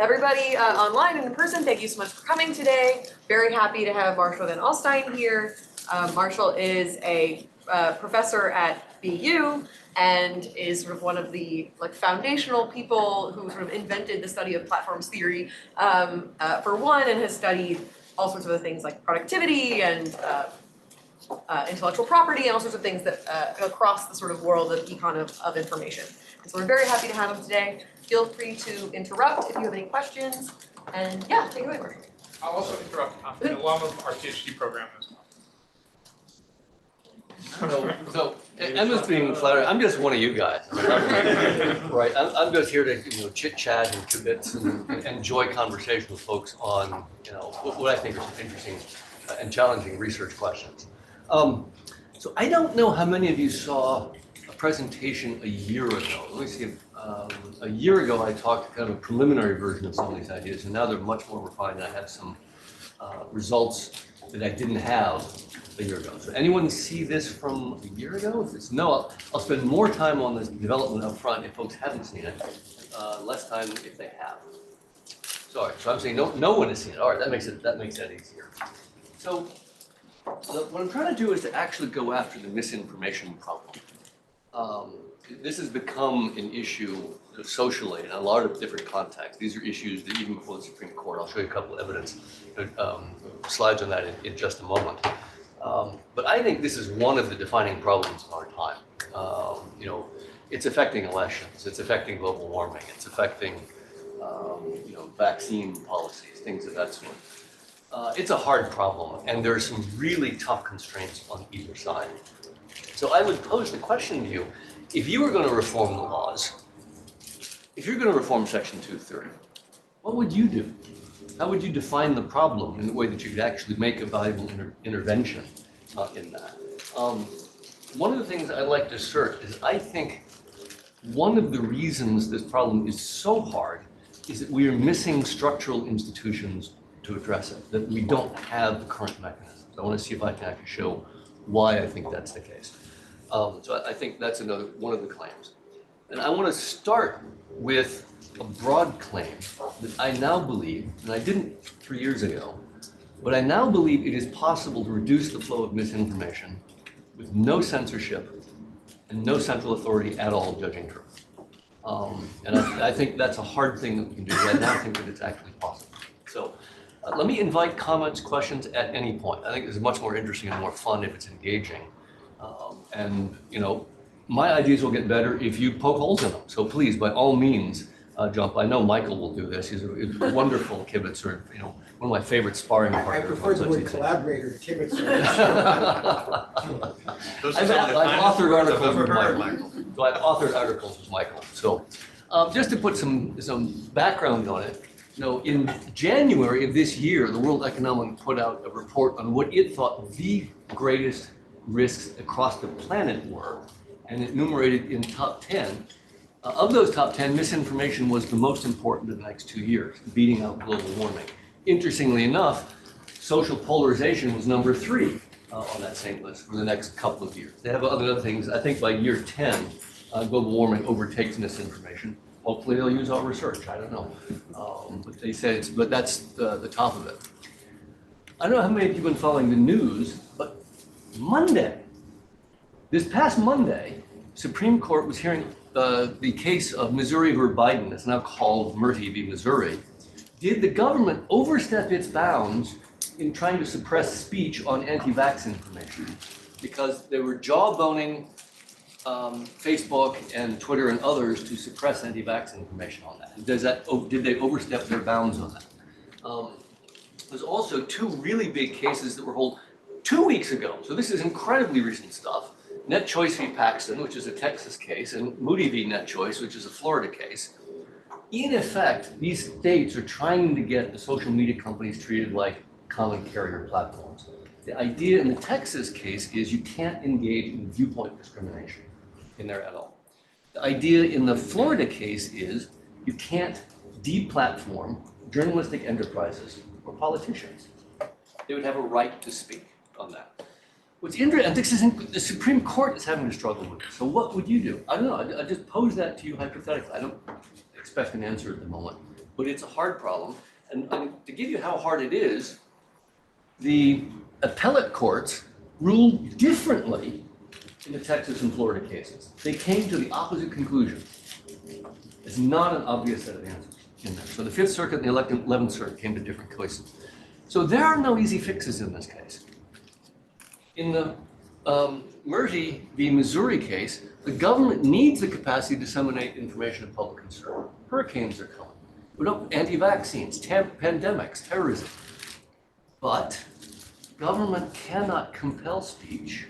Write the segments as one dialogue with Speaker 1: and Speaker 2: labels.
Speaker 1: everybody online and in person, thank you so much for coming today. Very happy to have Marshall Van Alstyne here. Marshall is a professor at BU and is sort of one of the foundational people who sort of invented the study of platforms theory for one, and has studied all sorts of other things like productivity and intellectual property and all sorts of things that across the sort of world of econ of information. And so we're very happy to have him today. Feel free to interrupt if you have any questions. And yeah, take it away, Marshall.
Speaker 2: I'll also interrupt along with our PhD program as well.
Speaker 3: So Emma's being flattered. I'm just one of you guys, right? I'm just here to chit chat and kibitz and enjoy conversation with folks on what I think are some interesting and challenging research questions. So I don't know how many of you saw a presentation a year ago. Let me see if a year ago I talked kind of a preliminary version of some of these ideas, and now they're much more refined. I have some results that I didn't have a year ago. So anyone see this from a year ago? If it's no, I'll spend more time on this development up front if folks haven't seen it, less time if they have. Sorry, so I'm saying no one has seen it. All right, that makes that easier. So what I'm trying to do is to actually go after the misinformation problem. This has become an issue socially in a lot of different contexts. These are issues that even before the Supreme Court, I'll show you a couple of evidence slides on that in just a moment. But I think this is one of the defining problems of our time. It's affecting elections, it's affecting global warming, it's affecting vaccine policies, things of that sort. It's a hard problem, and there are some really tough constraints on either side. So I would pose the question to you, if you were going to reform the laws, if you're going to reform Section 230, what would you do? How would you define the problem in the way that you could actually make a valuable intervention in that? One of the things I'd like to assert is I think one of the reasons this problem is so hard is that we are missing structural institutions to address it, that we don't have the current mechanisms. I want to see if I can actually show why I think that's the case. So I think that's one of the claims. And I want to start with a broad claim that I now believe, and I didn't 3 years ago, but I now believe it is possible to reduce the flow of misinformation with no censorship and no central authority at all judging truth. And I think that's a hard thing that we can do, but I now think that it's actually possible. So let me invite comments, questions at any point. I think this is much more interesting and more fun if it's engaging. My ideas will get better if you poke holes in them. So please, by all means, jump. I know Michael will do this. He's a wonderful kibitzer, one of my favorite sparring partners.
Speaker 4: I prefer the word collaborator to kibitzer.
Speaker 3: I've authored articles with Michael. So I've authored articles with Michael. So just to put some background on it, in January of this year, the World Economic put out a report on what it thought the greatest risks across the planet were, and it enumerated in top 10. Of those top 10, misinformation was the most important in the next 2 years, beating out global warming. Interestingly enough, social polarization was number 3 on that same list for the next couple of years. They have other things. I think by year 10, global warming overtakes misinformation. Hopefully they'll use our research, I don't know. But they say but that's the top of it. I don't know how many of you have been following the news, but Monday, this past Monday, Supreme Court was hearing the case of Missouri v. Biden. It's now called Murphy v. Missouri. Did the government overstep its bounds in trying to suppress speech on anti-vax information? Because they were jawboning Facebook and Twitter and others to suppress anti-vax information on that. Did they overstep their bounds on that? There's also 2 really big cases that were held 2 weeks ago. So this is incredibly recent stuff. Net Choice v. Paxton, which is a Texas case, and Moody v. Net Choice, which is a Florida case. In effect, these states are trying to get the social media companies treated like common carrier platforms. The idea in the Texas case is you can't engage in viewpoint discrimination in there at all. The idea in the Florida case is you can't deplatform journalistic enterprises or politicians. They would have a right to speak on that. What's interesting, the Supreme Court is having to struggle with it. So what would you do? I don't know. I just pose that to you hypothetically. I don't expect an answer at the moment. but it's a hard problem. And to give you how hard it is, the appellate courts ruled differently in the Texas and Florida cases. They came to the opposite conclusion. It's not an obvious set of answers in there. So the Fifth Circuit and the 11th Circuit came to different choices. So there are no easy fixes in this case. In the Murphy v. Missouri case, the government needs the capacity to disseminate information of public concern. Hurricanes are coming. We don't anti-vaccines, pandemics, terrorism. But government cannot compel speech,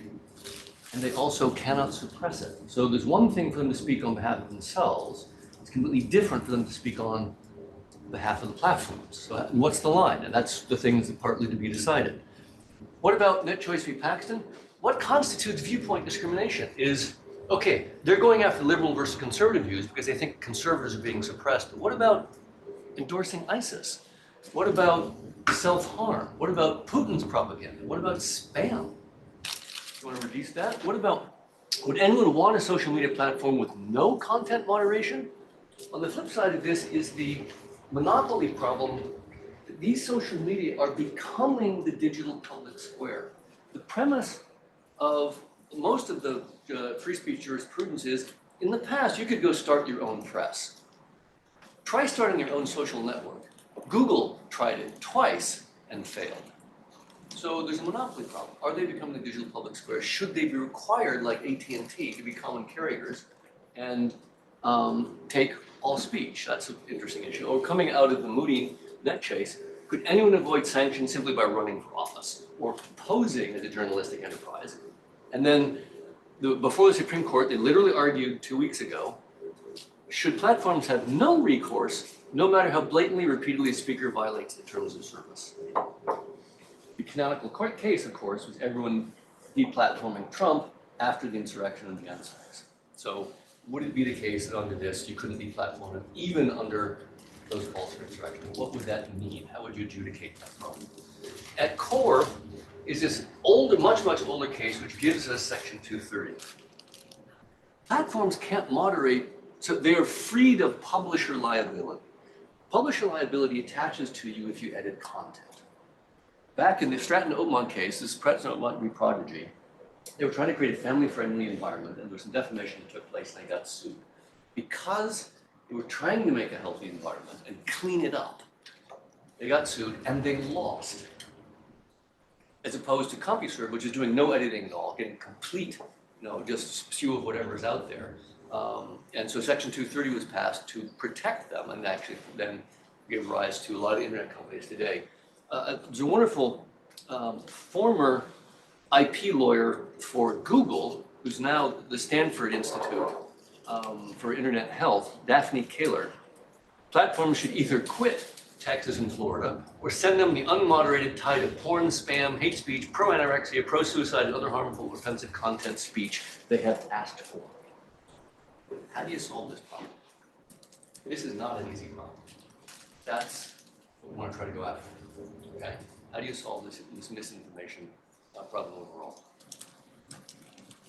Speaker 3: and they also cannot suppress it. So there's one thing for them to speak on behalf of themselves. It's completely different for them to speak on behalf of the platforms. So what's the line? And that's the things that partly to be decided. What about Net Choice v. Paxton? What constitutes viewpoint discrimination is, okay, they're going after liberal versus conservative views because they think conservatives are being suppressed. But what about endorsing ISIS? What about self-harm? What about Putin's propaganda? What about spam? You want to reduce that? What about, would anyone want a social media platform with no content moderation? On the flip side of this is the monopoly problem. These social media are becoming the digital public square. The premise of most of the free speech jurisprudence is, in the past, you could go start your own press. Try starting your own social network. Google tried it twice and failed. So there's a monopoly problem. Are they becoming the digital public square? Should they be required, like AT&T, to be common carriers and take all speech? That's an interesting issue. Or coming out of the Moody net chase, could anyone avoid sanctions simply by running for office or posing as a journalistic enterprise? And then before the Supreme Court, they literally argued 2 weeks ago, should platforms have no recourse, no matter how blatantly, repeatedly a speaker violates the terms of service? The canonical court case, of course, was everyone deplatforming Trump after the insurrection and the NSACs. So would it be the case that under this, you couldn't deplatform him even under those calls for insurrection? What would that mean? How would you adjudicate that problem? At core is this older, much older case, which gives us Section 230. Platforms can't moderate, so they are freed of publisher liability. Publisher liability attaches to you if you edit content. Back in the Stratton-Oakmont case, this Stratton-Oakmont v. Prodigy, they were trying to create a family-friendly environment, and there was some defamation that took place, and they got sued. Because they were trying to make a healthy environment and clean it up, they got sued, and they lost. As opposed to CompuServe, which is doing no editing at all, getting complete, just spew of whatever is out there. And so Section 230 was passed to protect them, and actually then gave rise to a lot of the internet companies today. There's a wonderful former IP lawyer for Google, who's now the Stanford Institute for Internet Health, Daphne Kaler. Platforms should either quit Texas and Florida or send them the unmoderated tide of porn, spam, hate speech, pro-anorexia, pro-suicide, and other harmful offensive content speech they have asked for. How do you solve this problem? This is not an easy problem. That's what we want to try to go after. Okay? How do you solve this misinformation problem overall?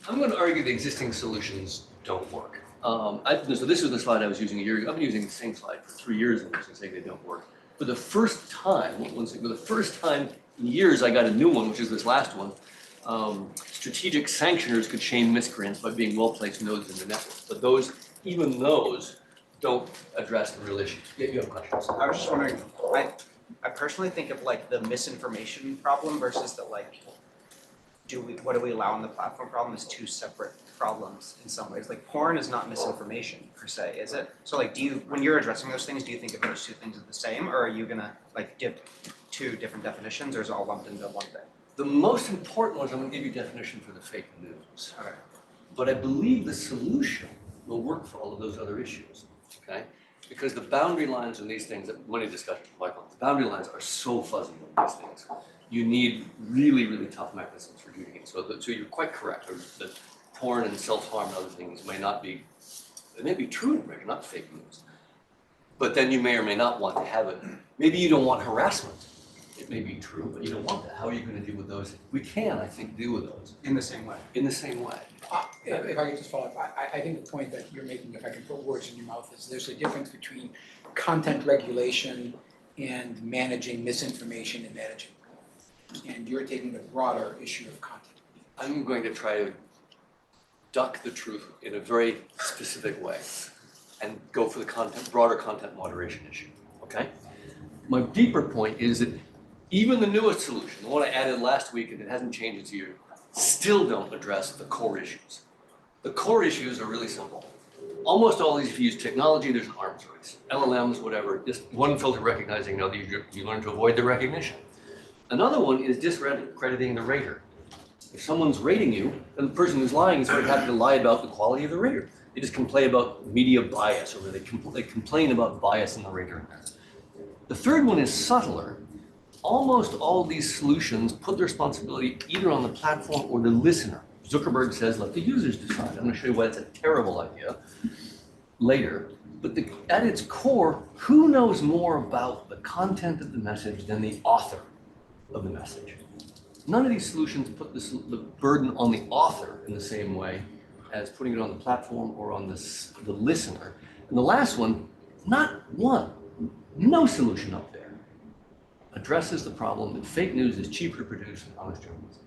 Speaker 3: I'm going to argue the existing solutions don't work. So this is the slide I was using a year ago. I've been using the same slide for 3 years and saying they don't work. For the first time in years, I got a new one, which is this last one. Strategic sanctioners could shame miscreants by being well-placed nodes in the network. But even those don't address the real issue. Yeah, you have questions.
Speaker 5: I was just wondering, I personally think of like the misinformation problem versus the what do we allow on the platform problem as two separate problems in some ways. Like porn is not misinformation per se, is it? So when you're addressing those things, do you think of those two things as the same, or are you gonna give two different definitions, or is it all lumped into one thing?
Speaker 3: The most important one is I'm going to give you a definition for the fake news.
Speaker 5: Okay.
Speaker 3: But I believe the solution will work for all of those other issues, okay? Because the boundary lines on these things, money discussion, Michael, the boundary lines are so fuzzy on these things. You need really tough mechanisms for adjudicating. So you're quite correct that porn and self-harm and other things may be true information, not fake news. But then you may or may not want to have it. Maybe you don't want harassment. It may be true, but you don't want that. How are you going to deal with those? We can, I think, deal with those.
Speaker 5: In the same way.
Speaker 3: In the same way.
Speaker 4: If I could just follow up, I think the point that you're making, if I can put words in your mouth, is there's a difference between content regulation and managing misinformation and managing. And you're taking the broader issue of content.
Speaker 3: I'm going to try to duck the truth in a very specific way and go for the content, broader content moderation issue, okay? My deeper point is that even the newest solution, the one I added last week and it hasn't changed its year, still don't address the core issues. The core issues are really simple. Almost all these, if you use technology, there's an arms race. LLMs, whatever, just one filter recognizing another, you learn to avoid the recognition. Another one is discrediting the rater. If someone's rating you, then the person who's lying is very happy to lie about the quality of the rater. They just complain about media bias, or they complain about bias in the rater. The third one is subtler. Almost all these solutions put the responsibility either on the platform or the listener. Zuckerberg says, let the users decide. I'm going to show you why it's a terrible idea later. But at its core, who knows more about the content of the message than the author of the message? None of these solutions put the burden on the author in the same way as putting it on the platform or on the listener. And the last one, not one, no solution up there addresses the problem that fake news is cheaper to produce than honest journalism.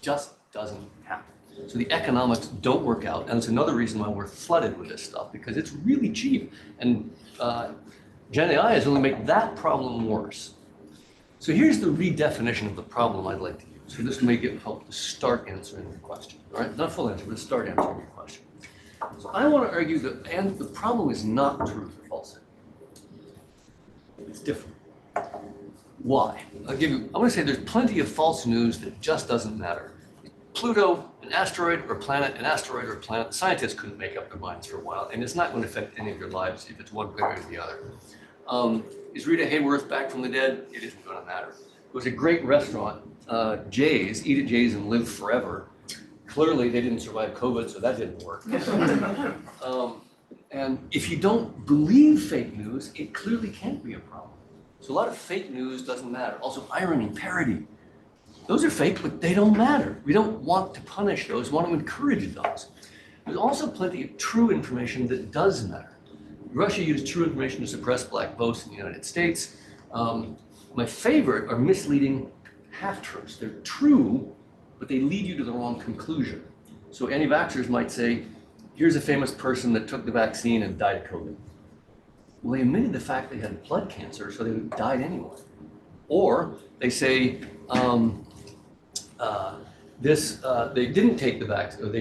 Speaker 3: Just doesn't happen. So the economics don't work out, and it's another reason why we're flooded with this stuff, because it's really cheap. And Gen AI is only make that problem worse. So here's the redefinition of the problem I'd like to use. So this may help to start answering your question. All right, not full answer, but start answering your question. So I want to argue that, and the problem is not truth or falsity. It's different. Why? I want to say there's plenty of false news that just doesn't matter. Pluto, an asteroid or planet, an asteroid or planet, scientists couldn't make up their minds for a while, and it's not going to affect any of your lives if it's one way or the other. Is Rita Hayworth back from the dead? It isn't going to matter. It was a great restaurant, Jay's, Eat at Jay's and Live Forever. Clearly, they didn't survive COVID, so that didn't work. And if you don't believe fake news, it clearly can't be a problem. So a lot of fake news doesn't matter. Also, irony, parody. Those are fake, but they don't matter. We don't want to punish those, we want to encourage those. There's also plenty of true information that does matter. Russia used true information to suppress black votes in the United States. My favorite are misleading half-truths. They're true, but they lead you to the wrong conclusion. So anti-vaxxers might say, here's a famous person that took the vaccine and died of COVID. Well, they omitted the fact they had blood cancer, so they died anyway. Or they say, they didn't take the vaccine.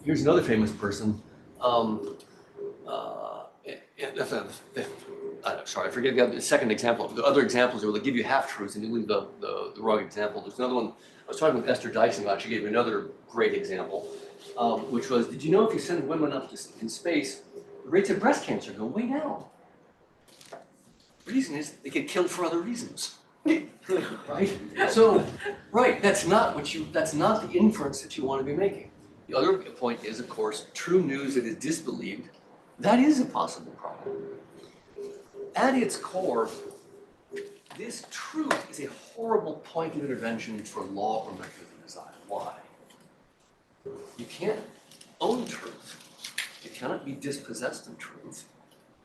Speaker 3: Here's another famous person. Sorry, I forget the second example. The other examples are they give you half-truths and you leave the wrong example. There's another one, I was talking with Esther Dyson about, she gave me another great example, which was, did you know if you send women up in space, the rates of breast cancer go way down? The reason is they get killed for other reasons. Right? So, right, that's not the inference that you want to be making. The other point is, of course, true news that is disbelieved, that is a possible problem. At its core, this truth is a horrible point of intervention for law or mechanism design. Why? You can't own truth. You cannot be dispossessed of truth,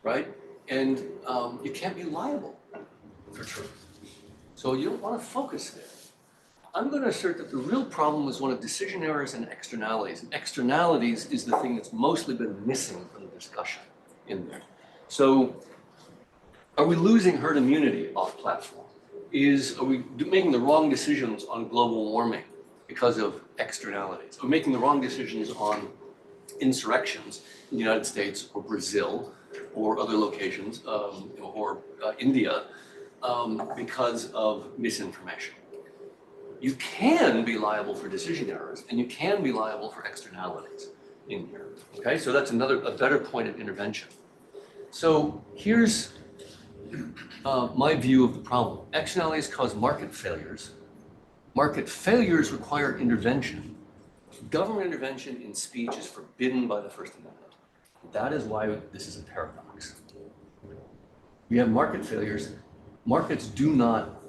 Speaker 3: right? And you can't be liable for truth. So you don't want to focus there. I'm going to assert that the real problem is one of decision errors and externalities. And externalities is the thing that's mostly been missing from the discussion in there. So are we losing herd immunity off platform? Are we making the wrong decisions on global warming because of externalities? Are we making the wrong decisions on insurrections in the United States or Brazil or other locations or India because of misinformation? You can be liable for decision errors and you can be liable for externalities in here. Okay, so that's a better point of intervention. So here's my view of the problem. Externalities cause market failures. Market failures require intervention. Government intervention in speech is forbidden by the First Amendment. That is why this is a paradox. We have market failures. Markets do not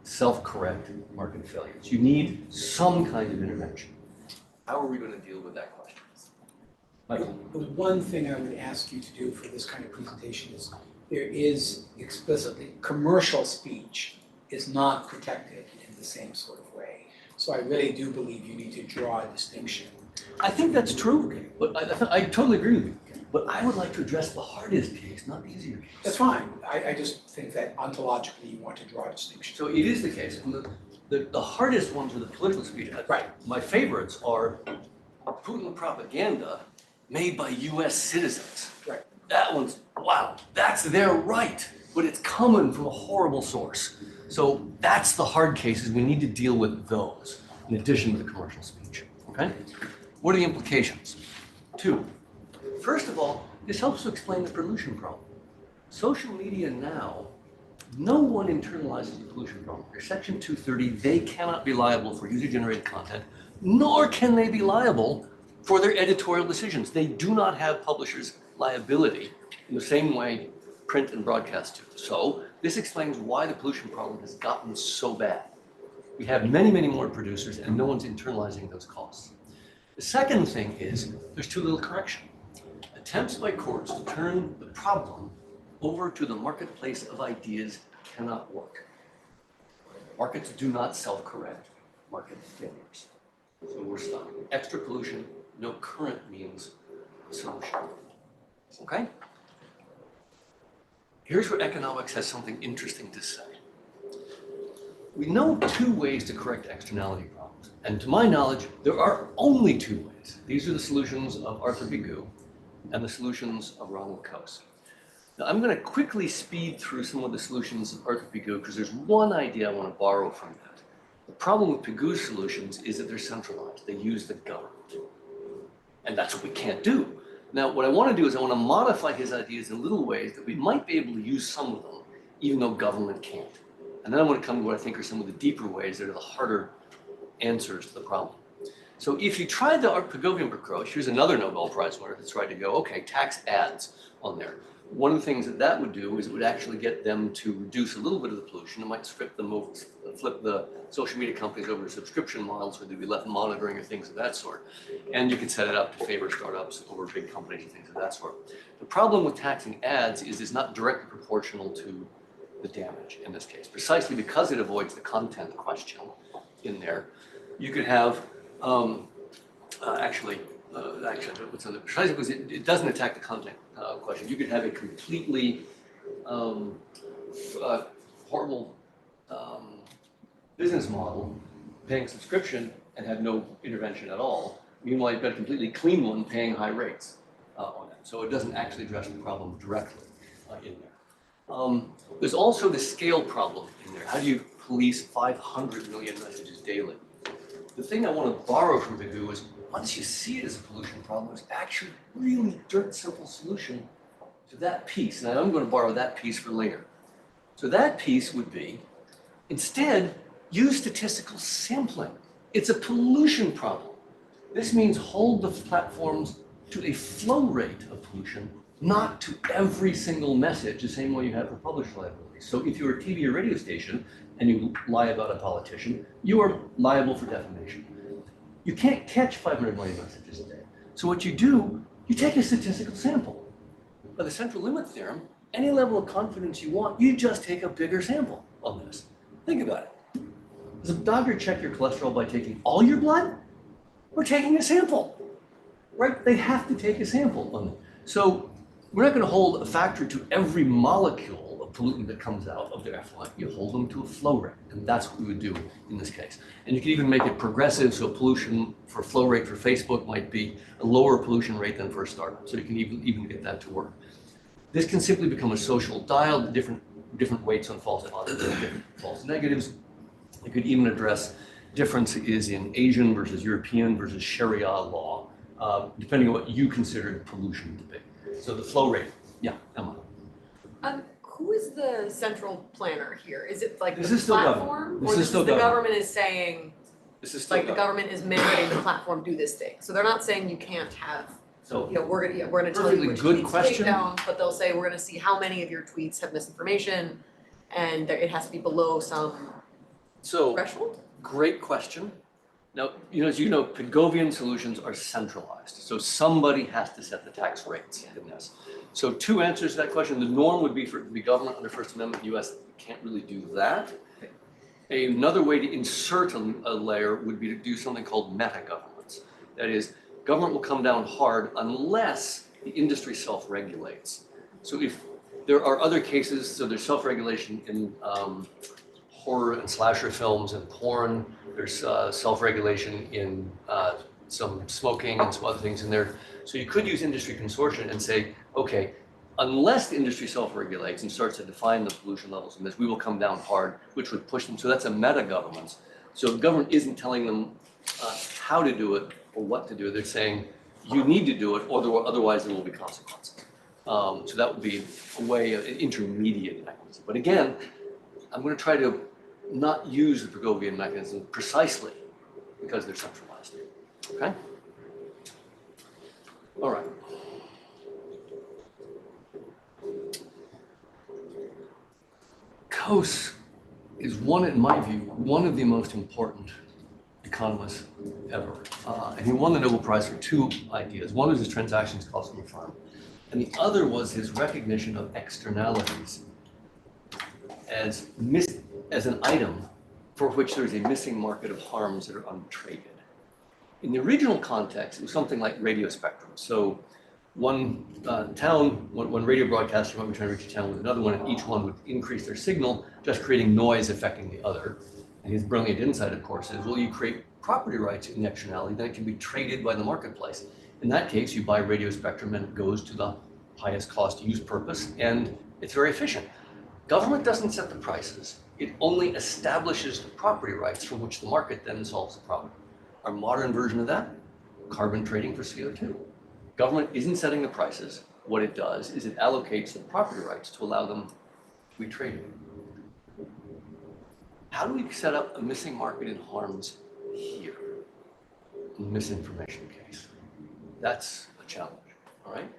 Speaker 3: self-correct market failures. You need some kind of intervention. How are we going to deal with that question? Michael?
Speaker 4: The one thing I would ask you to do for this kind of presentation is there is explicitly, commercial speech is not protected in the same sort of way. So I really do believe you need to draw a distinction.
Speaker 3: I think that's true, but I totally agree with you. But I would like to address the hardest case, not the easier case.
Speaker 4: That's fine. I just think that ontologically you want to draw a distinction.
Speaker 3: So it is the case. And the hardest ones are the political speech.
Speaker 4: Right.
Speaker 3: My favorites are Putin propaganda made by US citizens.
Speaker 4: Right.
Speaker 3: That one's, wow, that's their right, but it's coming from a horrible source. So that's the hard cases. We need to deal with those in addition to the commercial speech, okay? What are the implications? Two, first of all, this helps to explain the pollution problem. Social media now, no one internalizes the pollution problem. Under Section 230, they cannot be liable for user-generated content, nor can they be liable for their editorial decisions. They do not have publishers' liability in the same way print and broadcast do. So this explains why the pollution problem has gotten so bad. We have many, many more producers and no one's internalizing those costs. The second thing is there's too little correction. Attempts by courts to turn the problem over to the marketplace of ideas cannot work. Markets do not self-correct market failures. So we're stuck. Extra pollution, no current means solution. Okay? Here's where economics has something interesting to say. We know two ways to correct externality problems. And to my knowledge, there are only two ways. These are the solutions of Arthur Pigou and the solutions of Ronald Coase. Now, I'm going to quickly speed through some of the solutions of Arthur Pigou because there's one idea I want to borrow from that. The problem with Pigou's solutions is that they're centralized. They use the government. And that's what we can't do. Now, what I want to do is I want to modify his ideas in little ways that we might be able to use some of them, even though government can't. And then I want to come to what I think are some of the deeper ways that are the harder answers to the problem. So if you tried the Pigovian approach, here's another Nobel Prize winner that tried to go, okay, tax ads on there. One of the things that that would do is it would actually get them to reduce a little bit of the pollution. It might flip the social media companies over to subscription models where there'd be less monitoring or things of that sort. And you could set it up to favor startups over big companies and things of that sort. The problem with taxing ads is it's not directly proportional to the damage in this case, precisely because it avoids the content question in there. You could have, precisely because it doesn't attack the content question. You could have a completely horrible business model, paying subscription and have no intervention at all. Meanwhile, you've got a completely clean one paying high rates on it. So it doesn't actually address the problem directly in there. There's also the scale problem in there. How do you police 500 million messages daily? The thing I want to borrow from Pigou is once you see it as a pollution problem, there's actually really dirt simple solution to that piece. And I'm going to borrow that piece for later. So that piece would be, instead, use statistical sampling. It's a pollution problem. This means hold the platforms to a flow rate of pollution, not to every single message, the same way you have for publisher liability. So if you're a TV or radio station and you lie about a politician, you are liable for defamation. You can't catch 500 million messages a day. So what you do, you take a statistical sample. By the central limit theorem, any level of confidence you want, you just take a bigger sample on this. Think about it. Does a doctor check your cholesterol by taking all your blood or taking a sample? Right? They have to take a sample on it. So we're not going to hold a factor to every molecule of pollutant that comes out of the effluent. You hold them to a flow rate, and that's what we would do in this case. And you can even make it progressive, so pollution for flow rate for Facebook might be a lower pollution rate than for a startup. So you can even get that to work. This can simply become a social dial, different weights on false positives, different false negatives. You could even address differences in Asian versus European versus Sharia law, depending on what you consider pollution to be. So the flow rate, yeah, Emma.
Speaker 1: Who is the central planner here? Is it like
Speaker 3: This
Speaker 1: the
Speaker 3: is still government.
Speaker 1: platform?
Speaker 3: This
Speaker 1: Or
Speaker 3: is
Speaker 1: this
Speaker 3: still
Speaker 1: is the
Speaker 3: government.
Speaker 1: government is saying,
Speaker 3: This is still
Speaker 1: like the government is mandating the platform do this thing. So they're not saying you can't have,
Speaker 3: So
Speaker 1: you know, we're gonna tell you
Speaker 3: Perfectly
Speaker 1: which
Speaker 3: good
Speaker 1: tweets to
Speaker 3: question.
Speaker 1: take down, but they'll say, we're gonna see how many of your tweets have misinformation and it has to be below some threshold?
Speaker 3: great question. Now, as you know, Pigovian solutions are centralized, so somebody has to set the tax rates in this. So two answers to that question. The norm would be for it to be government under First Amendment US. Can't really do that. Another way to insert a layer would be to do something called meta-governments. That is, government will come down hard unless the industry self-regulates. So if there are other cases, so there's self-regulation in horror and slasher films and porn, there's self-regulation in some smoking and some other things in there. So you could use industry consortium and say, okay, unless the industry self-regulates and starts to define the pollution levels in this, we will come down hard, which would push them. So that's a meta-government. So the government isn't telling them how to do it or what to do. They're saying, you need to do it, or otherwise there will be consequences. So that would be a way, an intermediate mechanism. But again, I'm going to try to not use the Pigovian mechanism precisely because they're centralized. Okay? All right. Coase is in my view, one of the most important economists ever. And he won the Nobel Prize for two ideas. One was his transactions cost of firm, and the other was his recognition of externalities as an item for which there is a missing market of harms that are untraded. In the original context, it was something like radio spectrum. So one radio broadcaster might be trying to reach a town with another one, and each one would increase their signal, just creating noise affecting the other. And his brilliant insight, of course, is, well, you create property rights in the externality, then it can be traded by the marketplace. In that case, you buy radio spectrum and it goes to the highest cost use purpose, and it's very efficient. Government doesn't set the prices. It only establishes the property rights from which the market then solves the problem. Our modern version of that, carbon trading for CO2. Government isn't setting the prices. What it does is it allocates the property rights to allow them to be traded. How do we set up a missing market in harms here, in the misinformation case? That's a challenge, all right?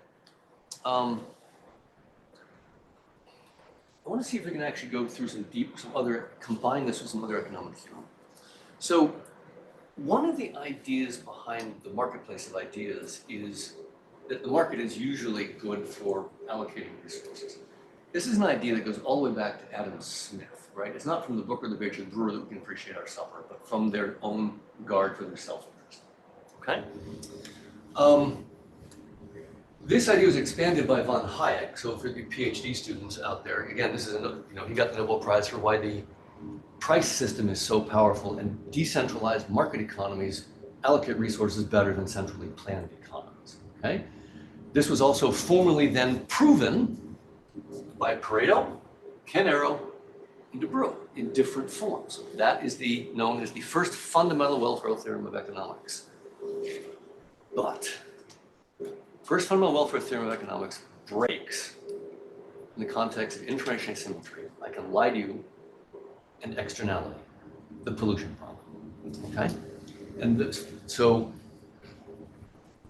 Speaker 3: I want to see if we can actually go through combine this with some other economic theory. So one of the ideas behind the marketplace of ideas is that the market is usually good for allocating resources. This is an idea that goes all the way back to Adam Smith, right? It's not from the book or the page of the brewer that we can appreciate our supper, but from their own regard for their self-interest, okay? This idea was expanded by von Hayek. So for the PhD students out there, again, this is he got the Nobel Prize for why the price system is so powerful, and decentralized market economies allocate resources better than centrally planned economies. Okay, this was also formally then proven by Pareto, Ken Arrow, and De Broglie in different forms. That is known as the first fundamental welfare theorem of economics. But first fundamental welfare theorem of economics breaks in the context of information asymmetry. I can lie to you, and externality, the pollution problem. Okay, and so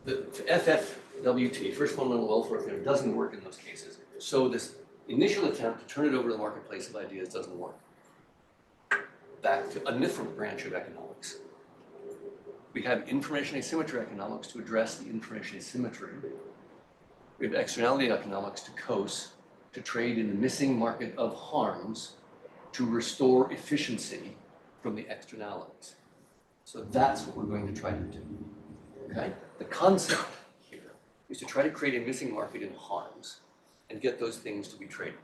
Speaker 3: the FFWT, first fundamental welfare theorem, doesn't work in those cases. So this initial attempt to turn it over to the marketplace of ideas doesn't work. Back to a different branch of economics. We have information asymmetry economics to address the information asymmetry. We have externality economics to Coase, to trade in the missing market of harms, to restore efficiency from the externalities. So that's what we're going to try to do, okay? The concept here is to try to create a missing market in harms and get those things to be traded,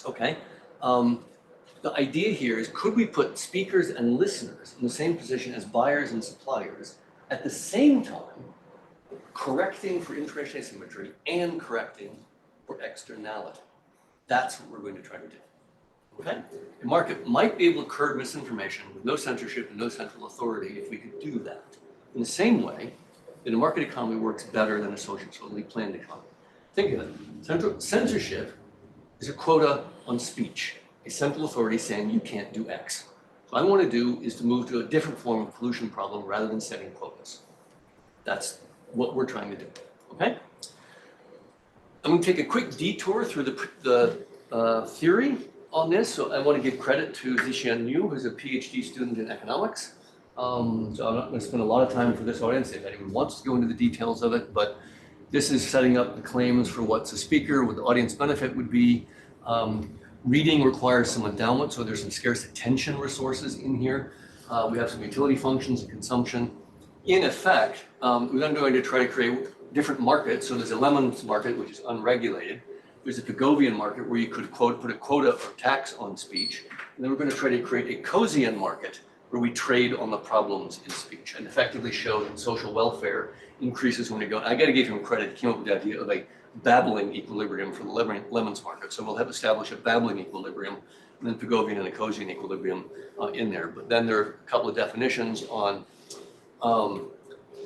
Speaker 3: okay? The idea here is, could we put speakers and listeners in the same position as buyers and suppliers at the same time, correcting for information asymmetry and correcting for externality? That's what we're going to try to do. Okay? The market might be able to curb misinformation with no censorship and no central authority if we could do that. In the same way that a market economy works better than a socially planned economy. Think of it. Censorship is a quota on speech, a central authority saying you can't do X. What I want to do is to move to a different form of pollution problem rather than setting quotas. That's what we're trying to do. Okay? I'm going to take a quick detour through the theory on this. So I want to give credit to Zixian Liu, who's a PhD student in economics. So I'm not going to spend a lot of time for this audience if anyone wants to go into the details of it, but this is setting up the claims for what's a speaker, what the audience benefit would be. Reading requires some endowment, so there's some scarce attention resources in here. We have some utility functions and consumption. In effect, we're then going to try to create different markets. So there's a lemons market, which is unregulated. There's a Pigovian market where you could put a quota or tax on speech. And then we're going to try to create a Coasian market where we trade on the problems in speech and effectively show that social welfare increases when we go. I got to give him credit, he came up with the idea of a babbling equilibrium for the lemons market. So we'll have established a babbling equilibrium and then Pigovian and a Coasian equilibrium in there. But then there are a couple of definitions on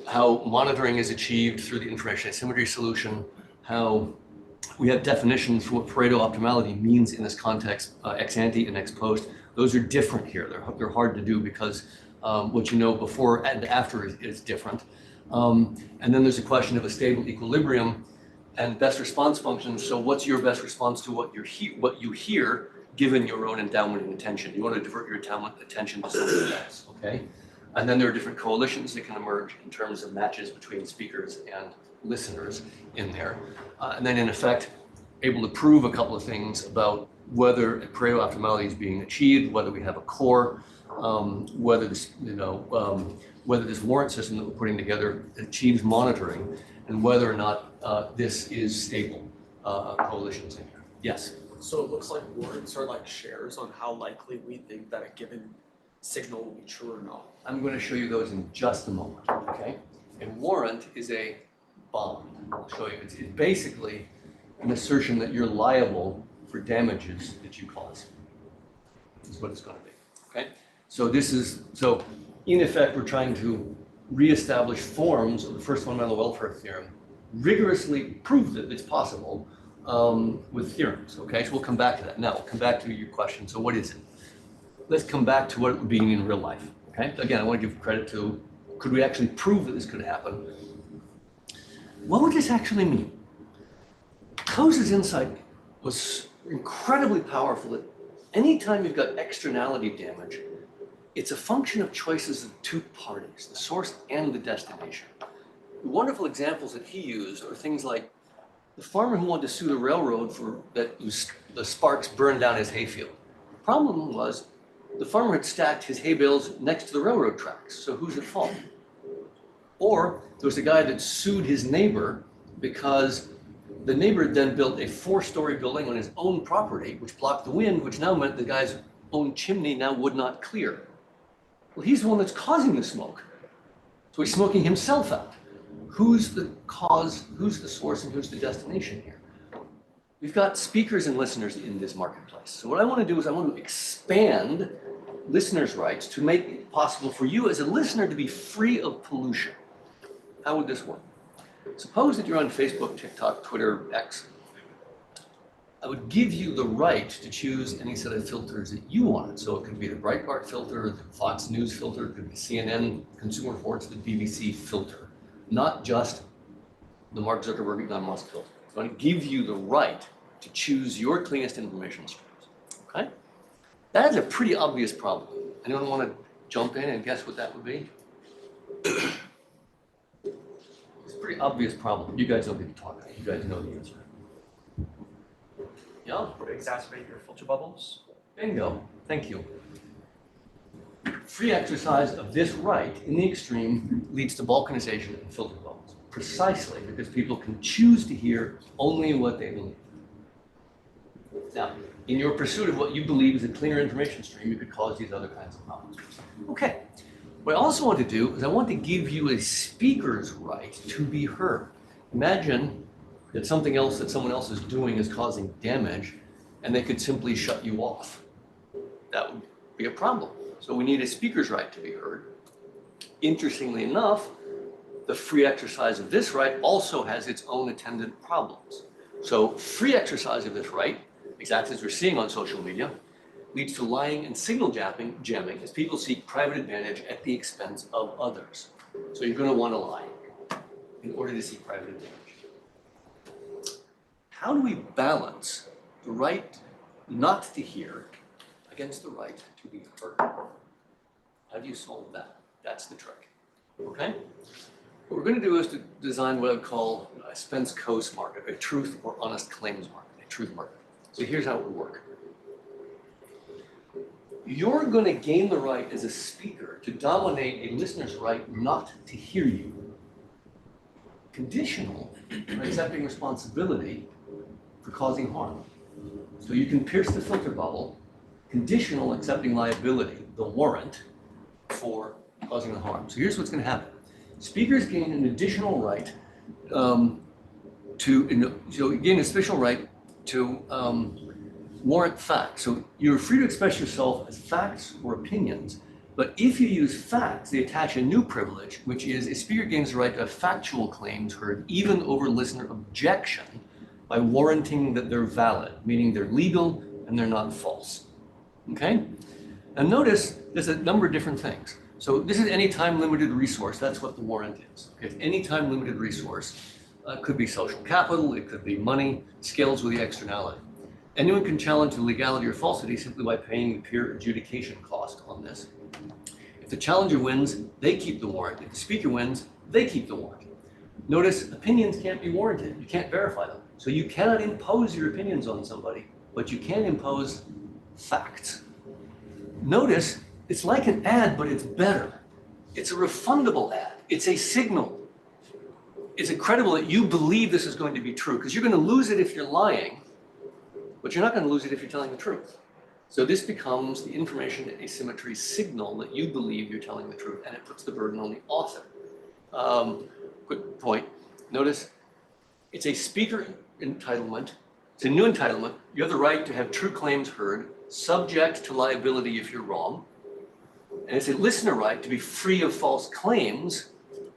Speaker 3: how monitoring is achieved through the information asymmetry solution, how we have definitions for what Pareto optimality means in this context, ex ante and ex post. Those are different here. They're hard to do because what you know before and after is different. And then there's a question of a stable equilibrium and best response functions. So what's your best response to what you hear, given your own endowment and attention? You want to divert your attention to something else, okay? And then there are different coalitions that can emerge in terms of matches between speakers and listeners in there. And then in effect, able to prove a couple of things about whether Pareto optimality is being achieved, whether we have a core, whether this, whether this warrant system that we're putting together achieves monitoring, and whether or not this is stable coalitions in here. Yes?
Speaker 6: So it looks like warrants are like shares on how likely we think that a given signal will be true or not.
Speaker 3: I'm going to show you those in just a moment, okay? A warrant is a bond. I'll show you. It's basically an assertion that you're liable for damages that you cause. That's what it's going to be, okay? So in effect, we're trying to reestablish forms of the first fundamental welfare theorem, rigorously prove that it's possible with theorems, okay? So we'll come back to that. Now, we'll come back to your question. So what is it? Let's come back to what it would be in real life, okay? Again, I want to give credit to, could we actually prove that this could happen? What would this actually mean? Coase's insight was incredibly powerful that anytime you've got externality damage, it's a function of choices of two parties, the source and the destination. The wonderful examples that he used are things like the farmer who wanted to sue the railroad for that the sparks burned down his hayfield. The problem was the farmer had stacked his hay bales next to the railroad tracks, so who's at fault? Or there was a guy that sued his neighbor because the neighbor then built a 4-story building on his own property, which blocked the wind, which now meant the guy's own chimney now would not clear. Well, he's the one that's causing the smoke. So he's smoking himself out. Who's the cause, who's the source, and who's the destination here? We've got speakers and listeners in this marketplace. So what I want to do is I want to expand listeners' rights to make it possible for you as a listener to be free of pollution. How would this work? Suppose that you're on Facebook, TikTok, Twitter, X. I would give you the right to choose any set of filters that you wanted. So it could be the Breitbart filter, the Fox News filter, it could be CNN, Consumer Reports, the BBC filter, not just the Mark Zuckerberg, Elon Musk filter. So I'm going to give you the right to choose your cleanest information streams, okay? That is a pretty obvious problem. Anyone want to jump in and guess what that would be? It's a pretty obvious problem. You guys don't get to talk. You guys know the answer. Yeah?
Speaker 6: Would it exacerbate your filter bubbles?
Speaker 3: Bingo. Thank you. Free exercise of this right in the extreme leads to balkanization and filter bubbles. Precisely because people can choose to hear only what they believe. Now, in your pursuit of what you believe is a cleaner information stream, you could cause these other kinds of problems. Okay. What I also want to do is I want to give you a speaker's right to be heard. Imagine that something else that someone else is doing is causing damage, and they could simply shut you off. That would be a problem. So we need a speaker's right to be heard. Interestingly enough, the free exercise of this right also has its own attendant problems. So free exercise of this right, exactly as we're seeing on social media, leads to lying and signal jamming as people seek private advantage at the expense of others. So you're going to want to lie in order to seek private advantage. How do we balance the right not to hear against the right to be heard? How do you solve that? That's the trick, okay? What we're going to do is to design what I would call a Spence Coase market, a truth or honest claims market, a truth market. So here's how it would work. You're going to gain the right as a speaker to dominate a listener's right not to hear you. Conditional on accepting responsibility for causing harm. So you can pierce the filter bubble, conditional accepting liability, the warrant, for causing the harm. So here's what's going to happen. Speakers gain an additional right so you gain a special right to warrant facts. So you're free to express yourself as facts or opinions, but if you use facts, they attach a new privilege, which is a speaker gains the right to have factual claims heard even over listener objection by warranting that they're valid, meaning they're legal and they're not false. Okay? Now notice there's a number of different things. So this is any time limited resource. That's what the warrant is. Okay? It's any time limited resource. It could be social capital, it could be money, scales with the externality. Anyone can challenge the legality or falsity simply by paying the peer adjudication cost on this. If the challenger wins, they keep the warrant. If the speaker wins, they keep the warrant. Notice opinions can't be warranted. You can't verify them. So you cannot impose your opinions on somebody, but you can impose facts. Notice it's like an ad, but it's better. It's a refundable ad. It's a signal. It's incredible that you believe this is going to be true, because you're going to lose it if you're lying, but you're not going to lose it if you're telling the truth. So this becomes the information asymmetry signal that you believe you're telling the truth, and it puts the burden on the author. Quick point. Notice it's a speaker entitlement. It's a new entitlement. You have the right to have true claims heard, subject to liability if you're wrong. And it's a listener right to be free of false claims,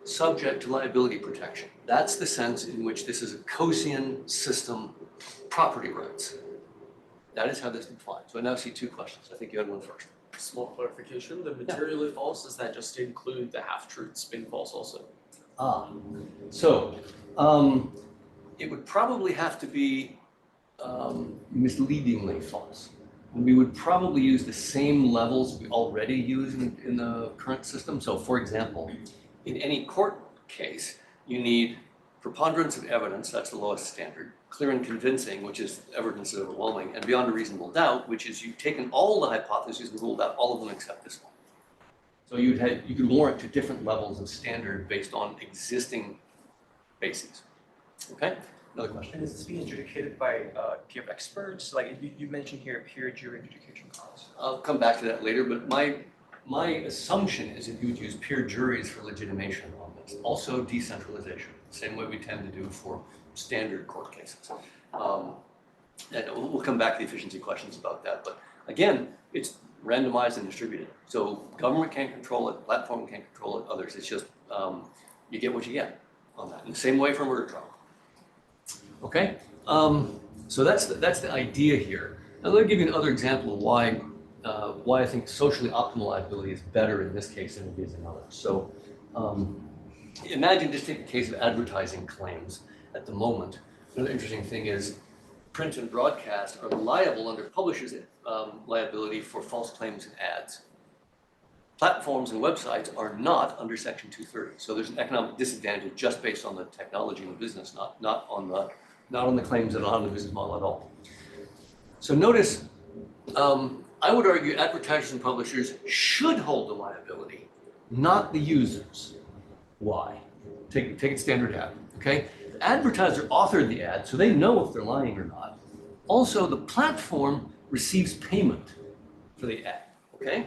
Speaker 3: subject to liability protection. That's the sense in which this is a Coasean system property rights. That is how this is defined. So I now see two questions. I think you had one first.
Speaker 6: Small clarification, the materially false, does that just include the half-truths being false also?
Speaker 3: So it would probably have to be misleadingly false. And we would probably use the same levels we already use in the current system. So for example, in any court case, you need preponderance of evidence, that's the lowest standard, clear and convincing, which is evidence is overwhelming, and beyond a reasonable doubt, which is you've taken all the hypotheses and ruled out all of them except this one. So you could warrant to different levels of standard based on existing bases. Okay, another question.
Speaker 7: And is this being adjudicated by peer experts? Like you mentioned here, peer jury adjudication costs.
Speaker 3: I'll come back to that later, but my assumption is that you would use peer juries for legitimation on this. Also decentralization, same way we tend to do for standard court cases. And we'll come back to the efficiency questions about that, but again, it's randomized and distributed. So government can't control it, platform can't control it, others. It's just, you get what you get on that. In the same way for murder trial. Okay, so that's the idea here. Now let me give you another example of why I think socially optimal liability is better in this case than it is in others. So imagine just take the case of advertising claims at the moment. Another interesting thing is print and broadcast are liable under publishers' liability for false claims and ads. Platforms and websites are not under Section 230. So there's an economic disadvantage just based on the technology and the business, not on the claims that are on the business model at all. So notice, I would argue advertisers and publishers should hold the liability, not the users. Why? Take it standard ad, okay? The advertiser authored the ad, so they know if they're lying or not. Also, the platform receives payment for the ad, okay?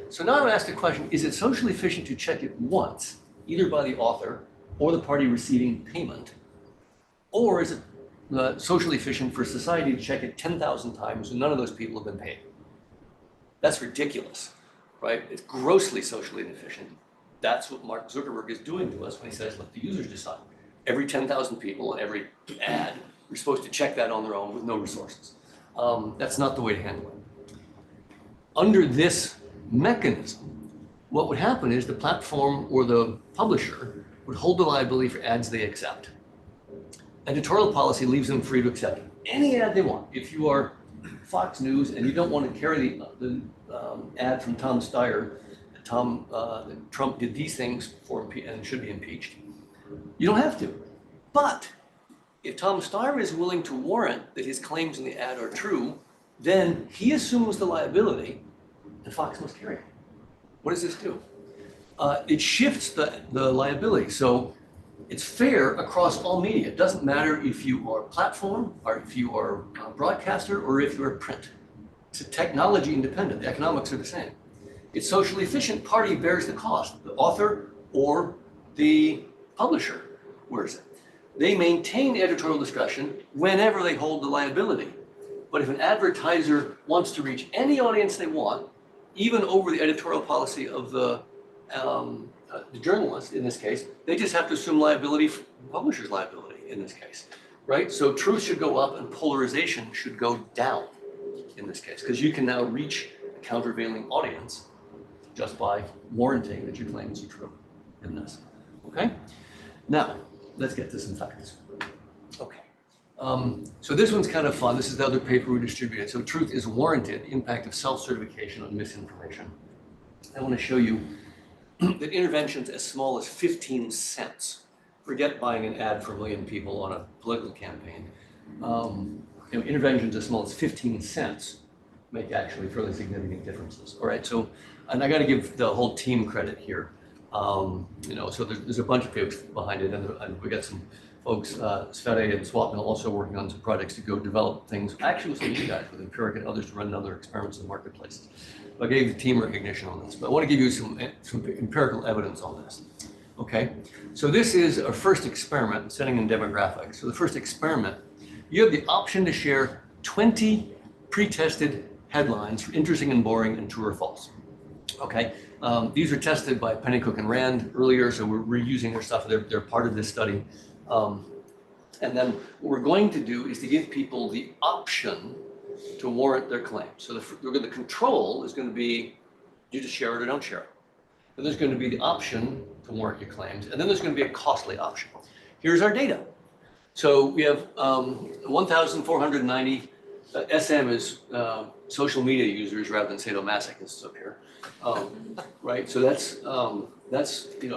Speaker 3: So now I'm asked the question, is it socially efficient to check it once, either by the author or the party receiving payment? Or is it socially efficient for society to check it 10,000 times and none of those people have been paid? That's ridiculous, right? It's grossly socially inefficient. That's what Mark Zuckerberg is doing to us when he says, let the users decide. Every 10,000 people and every ad, we're supposed to check that on their own with no resources. That's not the way to handle it. Under this mechanism, what would happen is the platform or the publisher would hold the liability for ads they accept. Editorial policy leaves them free to accept any ad they want. If you are Fox News and you don't want to carry the ad from Tom Steyer Trump did these things and should be impeached. You don't have to. But if Tom Steyer is willing to warrant that his claims in the ad are true, then he assumes the liability and Fox must carry it. What does this do? It shifts the liability. So it's fair across all media. It doesn't matter if you are platform or if you are a broadcaster or if you're print. It's technology independent. The economics are the same. It's socially efficient. Party bears the cost, the author or the publisher. Where is it? They maintain editorial discretion whenever they hold the liability. But if an advertiser wants to reach any audience they want, even over the editorial policy of the journalist in this case, they just have to assume liability, publisher's liability in this case, right? So truth should go up and polarization should go down in this case, because you can now reach a countervailing audience just by warranting that your claims are true in this, okay? Now, let's get to some facts. Okay, so this one's kind of fun. This is the other paper we distributed. So truth is warranted, impact of self-certification on misinformation. I want to show you that interventions as small as 15 cents, forget buying an ad for a million people on a political campaign, interventions as small as 15 cents make actually fairly significant differences. All right, so, and I got to give the whole team credit here. So there's a bunch of folks behind it, and we got some folks, Svete and Swapnil, also working on some projects to go develop things, actually with some of you guys, with Empiric and others to run other experiments in marketplaces. I gave the team recognition on this, but I want to give you some empirical evidence on this. Okay, so this is our first experiment, setting in demographics. So the first experiment, you have the option to share 20 pre-tested headlines for interesting and boring and true or false. Okay, these were tested by Pennycook and Rand earlier, so we're reusing their stuff. They're part of this study. And then what we're going to do is to give people the option to warrant their claim. So the control is going to be, you just share it or don't share it. Then there's going to be the option to warrant your claims, and then there's going to be a costly option. Here's our data. So we have 1,490 SM is social media users rather than sadomasochists up here, right? So that's a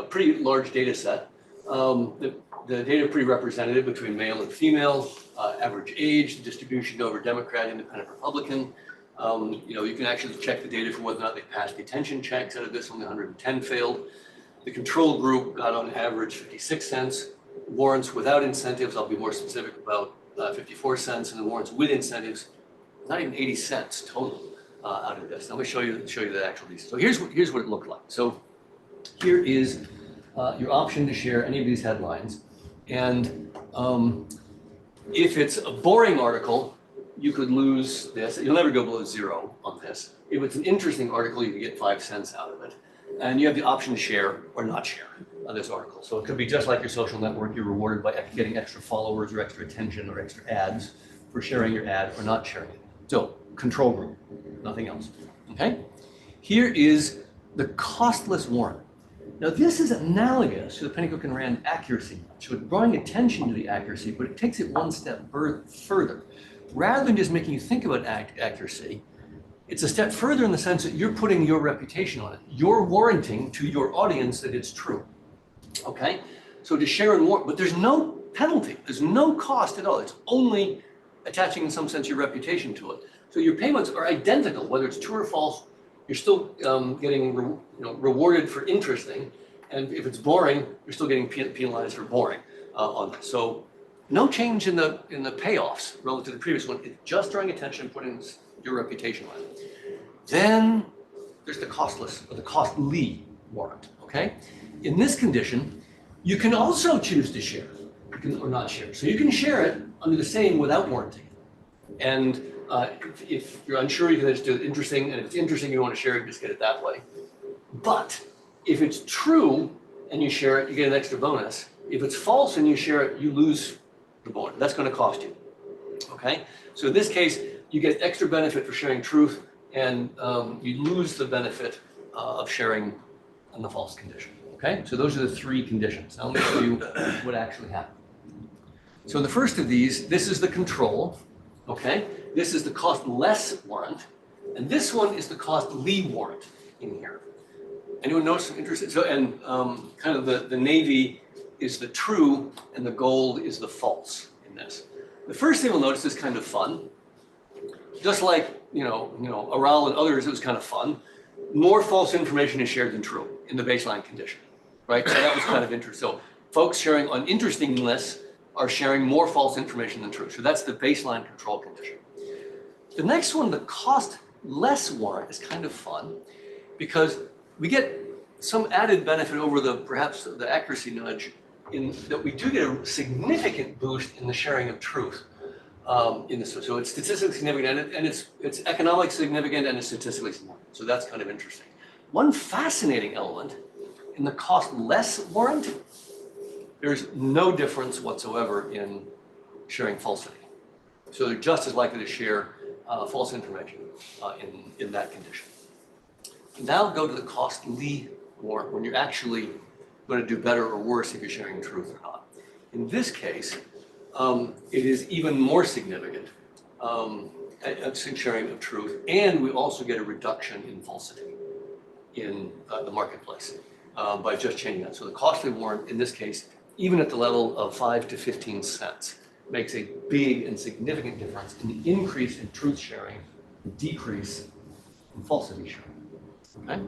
Speaker 3: pretty large data set. The data pretty representative between male and female, average age, distribution over Democrat, Independent, Republican. You can actually check the data for whether or not they passed the attention checks. Out of this, only 110 failed. The control group got on average 56 cents. Warrants without incentives, I'll be more specific about 54 cents, and the warrants with incentives, not even 80 cents total out of this. Now let me show you the actual details. So here's what it looked like. So here is your option to share any of these headlines. And if it's a boring article, you could lose this. You'll never go below 0 on this. If it's an interesting article, you can get 5 cents out of it. And you have the option to share or not share this article. So it could be just like your social network. You're rewarded by getting extra followers or extra attention or extra ads for sharing your ad or not sharing it. So control group, nothing else. Okay? Here is the costless warrant. Now this is analogous to the Pennycook and Rand accuracy. So it's drawing attention to the accuracy, but it takes it one step further. Rather than just making you think about accuracy, it's a step further in the sense that you're putting your reputation on it. You're warranting to your audience that it's true. Okay? So to share and warrant, but there's no penalty. There's no cost at all. It's only attaching in some sense your reputation to it. So your payments are identical, whether it's true or false. You're still getting rewarded for interesting, and if it's boring, you're still getting penalized for boring on this. So no change in the payoffs relative to the previous one. It's just drawing attention and putting your reputation on it. Then there's the costless or the costly warrant. Okay, in this condition, you can also choose to share or not share. So you can share it under the same without warranting it. And if you're unsure, you can just do it interesting, and if it's interesting, you want to share it, just get it that way. But if it's true and you share it, you get an extra bonus. If it's false and you share it, you lose the bonus. That's going to cost you. Okay? So in this case, you get extra benefit for sharing truth, and you lose the benefit of sharing in the false condition. Okay? So those are the 3 conditions. Now let me show you what actually happened. So the first of these, this is the control. Okay, this is the cost less warrant, and this one is the costly warrant in here. Anyone notice some interest? So, and kind of the navy is the true and the gold is the false in this. The first thing we'll notice is kind of fun. Just like, Aral and others, it was kind of fun. More false information is shared than true in the baseline condition, right? So that was kind of interesting. So folks sharing uninterestingness are sharing more false information than true. So that's the baseline control condition. The next one, the cost less warrant, is kind of fun because we get some added benefit over perhaps the accuracy nudge in that we do get a significant boost in the sharing of truth in this. So it's statistically significant and it's economically significant and it's statistically significant. So that's kind of interesting. One fascinating element in the cost less warrant, there's no difference whatsoever in sharing falsity. So they're just as likely to share false information in that condition. Now go to the cost-lee warrant when you're actually going to do better or worse if you're sharing truth or not. In this case, it is even more significant sharing of truth, and we also get a reduction in falsity in the marketplace by just changing that. So the costly warrant in this case, even at the level of 5 to 15 cents, makes a big and significant difference in the increase in truth sharing, decrease in falsity sharing. Okay?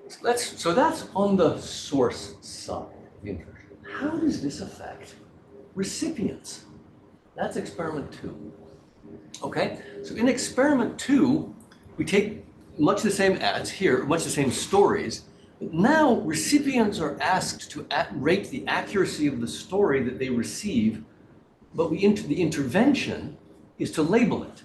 Speaker 3: So that's on the source side of the interaction. How does this affect recipients? That's experiment 2. Okay? So in experiment 2, we take much the same ads here, much the same stories, but now recipients are asked to rate the accuracy of the story that they receive, but the intervention is to label it.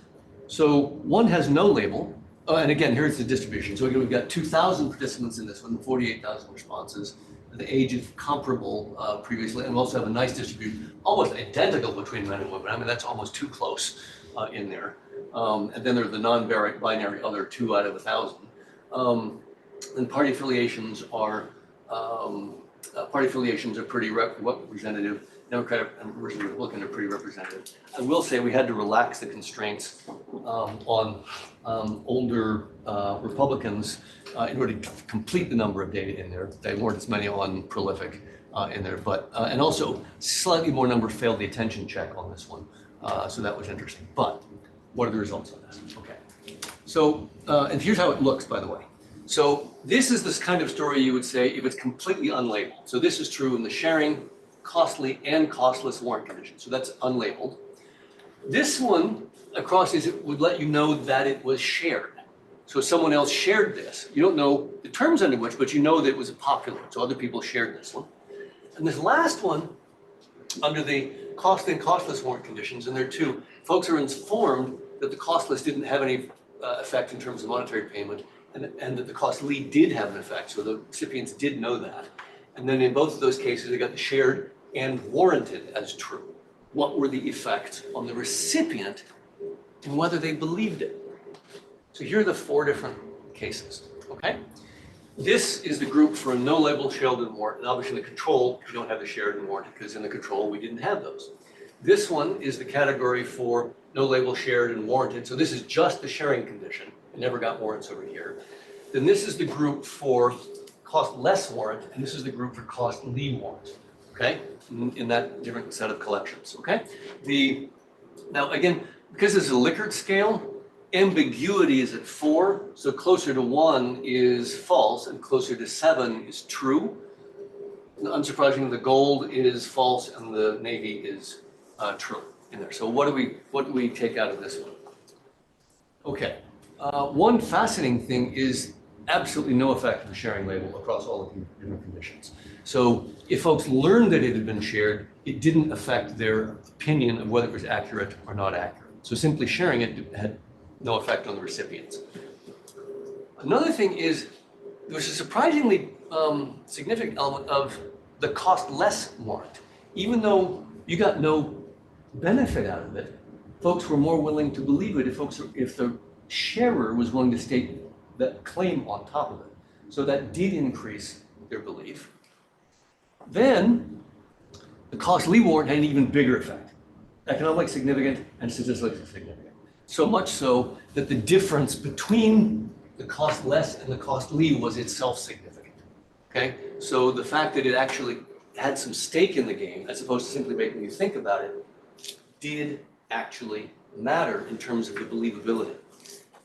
Speaker 3: So one has no label, and again, here's the distribution. So again, we've got 2,000 participants in this one, 48,000 responses. The age is comparable previously, and we also have a nice distribution, almost identical between men and women. I mean, that's almost too close in there. And then there's the non-binary other 2 out of 1,000. And party affiliations are pretty representative. Democratic and Republican are pretty representative. I will say we had to relax the constraints on older Republicans in order to complete the number of data in there. They weren't as many on prolific in there, but and also slightly more number failed the attention check on this one. So that was interesting. But what are the results on this? Okay. So and here's how it looks, by the way. So this is this kind of story you would say if it's completely unlabeled. So this is true in the sharing, costly, and costless warrant condition. So that's unlabeled. This one across it would let you know that it was shared. So someone else shared this. You don't know the terms under which, but you know that it was popular. So other people shared this one. And this last one, under the costly and costless warrant conditions, and there are 2, folks are informed that the costless didn't have any effect in terms of monetary payment, and that the costly did have an effect. So the recipients did know that. And then in both of those cases, they got the shared and warranted as true. What were the effects on the recipient and whether they believed it? So here are the 4 different cases, okay? This is the group for a no label, shared, and warranted. And obviously in the control, you don't have the shared and warranted because in the control, we didn't have those. This one is the category for no label, shared, and warranted. So this is just the sharing condition. It never got warrants over here. Then this is the group for cost less warrant, and this is the group for cost lee warrant, okay? In that different set of collections, okay? Now again, because it's a Likert scale, ambiguity is at 4, so closer to 1 is false and closer to 7 is true. Unsurprisingly, the gold is false and the navy is true in there. So what do we take out of this one? Okay, one fascinating thing is absolutely no effect of the sharing label across all of the different conditions. So if folks learned that it had been shared, it didn't affect their opinion of whether it was accurate or not accurate. So simply sharing it had no effect on the recipients. Another thing is there was a surprisingly significant element of the cost less warrant. Even though you got no benefit out of it, folks were more willing to believe it if the sharer was willing to state that claim on top of it. So that did increase their belief. Then the costly warrant had an even bigger effect, economically significant and statistically significant. So much so that the difference between the cost less and the costly was itself significant. Okay, so the fact that it actually had some stake in the game, as opposed to simply making you think about it, did actually matter in terms of the believability.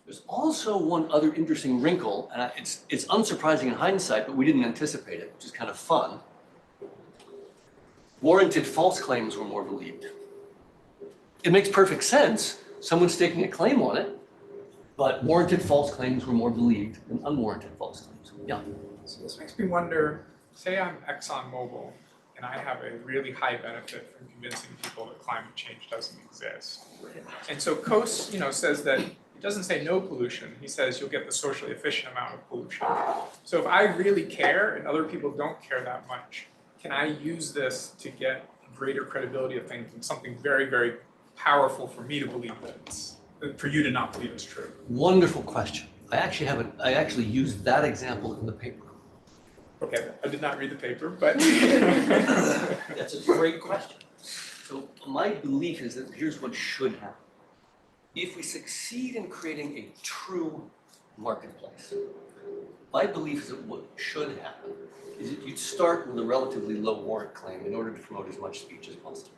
Speaker 3: There's also one other interesting wrinkle, and it's unsurprising in hindsight, but we didn't anticipate it, which is kind of fun. Warranted false claims were more believed. It makes perfect sense. Someone's staking a claim on it, but warranted false claims were more believed than unwarranted false claims. Yeah.
Speaker 2: So this makes me wonder, say I'm ExxonMobil and I have a really high benefit from convincing people that climate change doesn't exist. And so Coase, says that it doesn't say no pollution, he says you'll get the socially efficient amount of pollution. So if I really care and other people don't care that much, can I use this to get greater credibility of things and something very, very powerful for me to believe that it's, for you to not believe it's true?
Speaker 3: Wonderful question. I actually used that example in the paper.
Speaker 2: Okay, I did not read the paper, but.
Speaker 3: That's a great question. So my belief is that here's what should happen. If we succeed in creating a true marketplace, my belief is that what should happen is that you'd start with a relatively low warrant claim in order to promote as much speech as possible.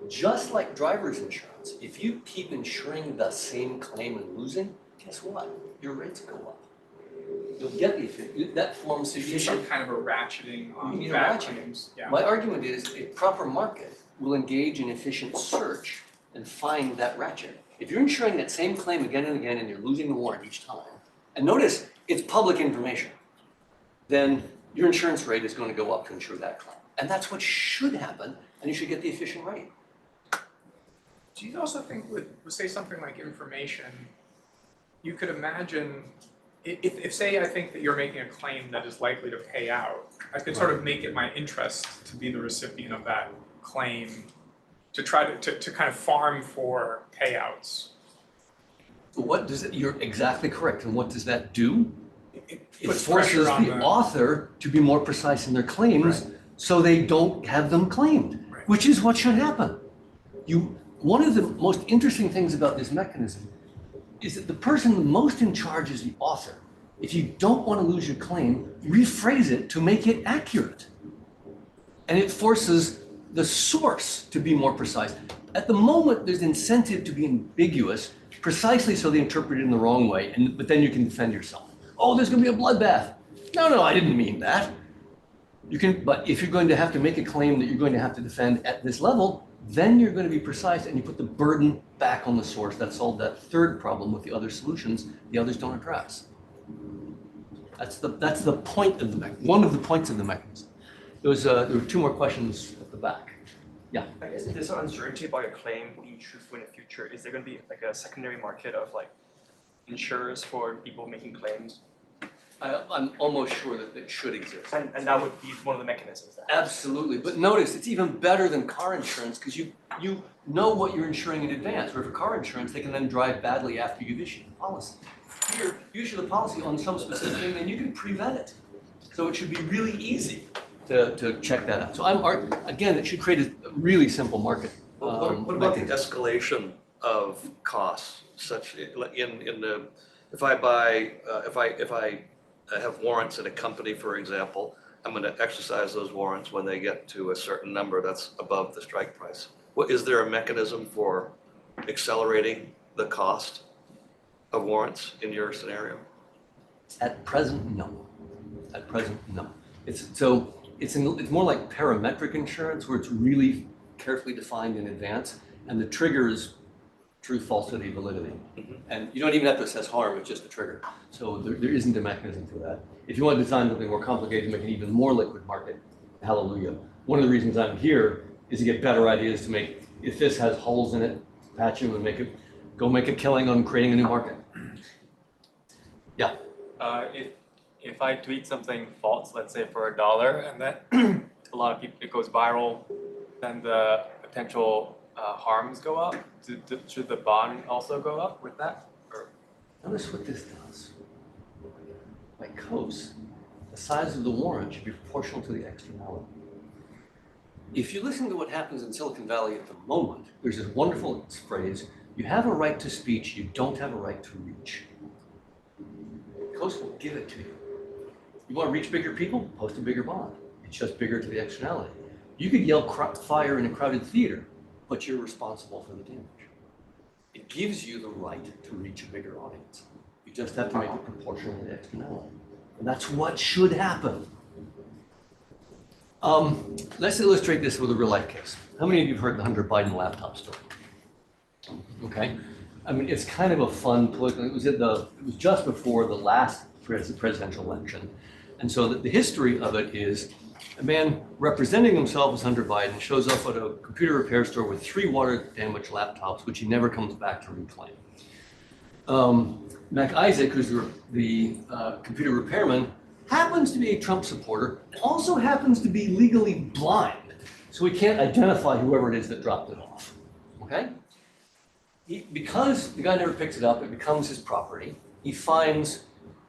Speaker 3: Just like driver's insurance, if you keep insuring the same claim and losing, guess what? Your rates go up. You'll get that forms
Speaker 2: So you need
Speaker 3: sufficient.
Speaker 2: some kind of a ratcheting
Speaker 3: You
Speaker 2: on
Speaker 3: need a
Speaker 2: bad
Speaker 3: ratcheting.
Speaker 2: claims, yeah.
Speaker 3: My argument is a proper market will engage in efficient search and find that ratchet. If you're insuring that same claim again and again and you're losing the warrant each time, and notice it's public information, then your insurance rate is going to go up to insure that claim. And that's what should happen, and you should get the efficient rate.
Speaker 2: Do you also think with say something like information, you could imagine, if say I think that you're making a claim that is likely to pay out, I could sort of make it my interest to be the recipient of that claim, to try to kind of farm for payouts.
Speaker 3: What does it, you're exactly correct, and what does that do?
Speaker 2: It
Speaker 3: It
Speaker 2: puts
Speaker 3: forces
Speaker 2: pressure on
Speaker 3: the author to be more precise in their claims so they don't have them claimed,
Speaker 2: Right.
Speaker 3: which is what should happen. One of the most interesting things about this mechanism is that the person most in charge is the author. If you don't want to lose your claim, rephrase it to make it accurate. And it forces the source to be more precise. At the moment, there's incentive to be ambiguous, precisely so they interpret it in the wrong way, but then you can defend yourself. Oh, there's going to be a bloodbath. No, I didn't mean that. But if you're going to have to make a claim that you're going to have to defend at this level, then you're going to be precise and you put the burden back on the source. That solved that third problem with the other solutions the others don't address. That's the point of the mechanism, one of the points of the mechanism. There were two more questions at the back. Yeah.
Speaker 7: I guess if there's some uncertainty about your claim being truthful in the future, is there going to be like a secondary market of like insurers for people making claims?
Speaker 3: I'm almost sure that it should exist.
Speaker 7: And that would be one of the mechanisms.
Speaker 3: Absolutely, but notice it's even better than car insurance because you know what you're insuring in advance. Where for car insurance, they can then drive badly after you've issued the policy. Here, you issue the policy on some specific thing, and you can prevent it. So it should be really easy to check that out. So again, it should create a really simple market.
Speaker 8: What about the escalation of costs, such in the if I have warrants at a company, for example, I'm going to exercise those warrants when they get to a certain number that's above the strike price. Is there a mechanism for accelerating the cost of warrants in your scenario?
Speaker 3: At present, no. At present, no. It's more like parametric insurance where it's really carefully defined in advance, and the trigger is truth, falsity, validity. And you don't even have to assess harm, it's just a trigger. So there isn't a mechanism for that. If you want to design something more complicated to make an even more liquid market, hallelujah. One of the reasons I'm here is to get better ideas to make, if this has holes in it, patch them and go make a killing on creating a new market. Yeah.
Speaker 9: If I tweet something false, let's say for $1, and then a lot of people, it goes viral, then the potential harms go up. Should the bond also go up with that? Or?
Speaker 3: Notice what this does. Like Coase, the size of the warrant should be proportional to the externality. If you listen to what happens in Silicon Valley at the moment, there's this wonderful phrase, you have a right to speech, you don't have a right to reach. Coast will give it to you. You want to reach bigger people? Post a bigger bond. It's just bigger to the externality. You could yell fire in a crowded theater, but you're responsible for the damage. It gives you the right to reach a bigger audience. You just have to make it proportional to the externality. And that's what should happen. Let's illustrate this with a real life case. How many of you have heard the Hunter Biden laptop story? Okay. I mean, it's kind of a fun political, it was just before the last presidential election. And so the history of it is a man representing himself as Hunter Biden shows up at a computer repair store with 3 water-damaged laptops, which he never comes back to reclaim. Mac Isaac, who's the computer repairman, happens to be a Trump supporter, and also happens to be legally blind, so he can't identify whoever it is that dropped it off, okay? Because the guy never picks it up, it becomes his property. He finds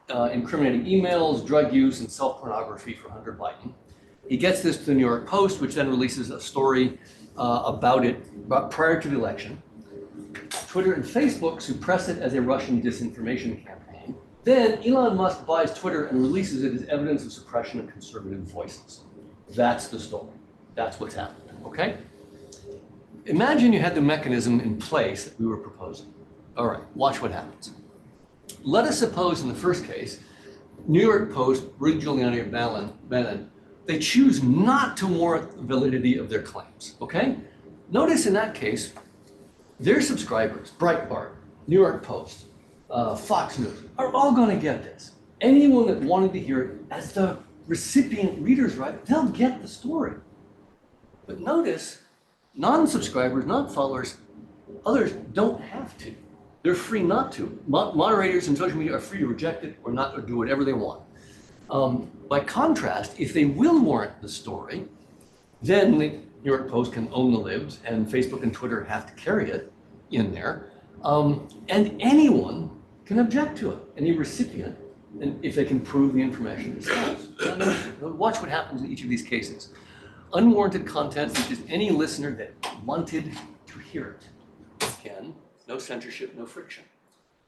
Speaker 3: incriminating emails, drug use, and self-pornography for Hunter Biden. He gets this to the New York Post, which then releases a story about prior to the election. Twitter and Facebook suppress it as a Russian disinformation campaign. Then Elon Musk buys Twitter and releases it as evidence of suppression of conservative voices. That's the story. That's what's happened, okay? Imagine you had the mechanism in place that we were proposing. All right, watch what happens. Let us suppose in the first case, New York Post, Rudy Giuliani, or Bannon, they choose not to warrant the validity of their claims, okay? Notice in that case, their subscribers, Breitbart, New York Post, Fox News, are all gonna get this. Anyone that wanted to hear it, as the recipient readers, right, they'll get the story. But notice, non-subscribers, non-followers, others don't have to. They're free not to. Moderators in social media are free to reject it or not, or do whatever they want. By contrast, if they will warrant the story, then the New York Post can own the libs, and Facebook and Twitter have to carry it in there. And anyone can object to it, any recipient, and if they can prove the information themselves. Watch what happens in each of these cases. Unwarranted content reaches any listener that wanted to hear it. Again, no censorship, no friction.